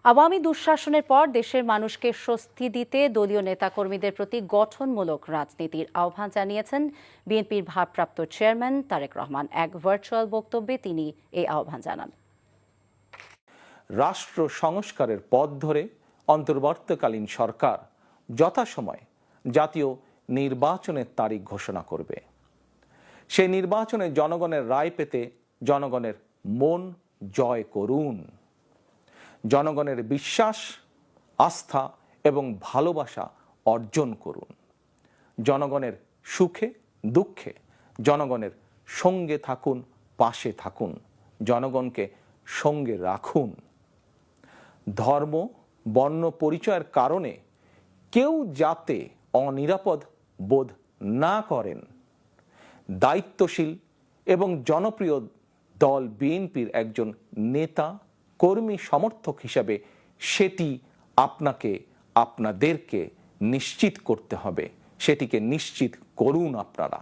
আওয়ামী দুঃশাসনের পর দেশের মানুষকে স্বস্তি দিতে দলীয় নেতাকর্মীদের প্রতি গঠনমূলক রাজনীতির আহ্বান জানিয়েছেন বিএনপির ভারপ্রাপ্ত চেয়ারম্যান তারেক রহমান। এক ভার্চুয়াল বক্তব্যে তিনি এই আহ্বান জানান। রাষ্ট্র সংস্কারের পথ ধরে অন্তর্বর্তীকালীন সরকার যথাসময়ে জাতীয় নির্বাচনের তারিখ ঘোষণা করবে। সেই নির্বাচনে জনগণের রায় পেতে জনগণের মন জয় করুন। জনগণের বিশ্বাস, আস্থা এবং ভালোবাসা অর্জন করুন। জনগণের সুখে দুঃখে জনগণের সঙ্গে থাকুন, পাশে থাকুন, জনগণকে সঙ্গে রাখুন। ধর্ম, বর্ণ পরিচয়ের কারণে কেউ যাতে অনিরাপদ বোধ না করেন, দায়িত্বশীল এবং জনপ্রিয় দল বিএনপির একজন নেতা কর্মী সমর্থক হিসাবে সেটি আপনাদেরকে নিশ্চিত করতে হবে। সেটিকে নিশ্চিত করুন আপনারা।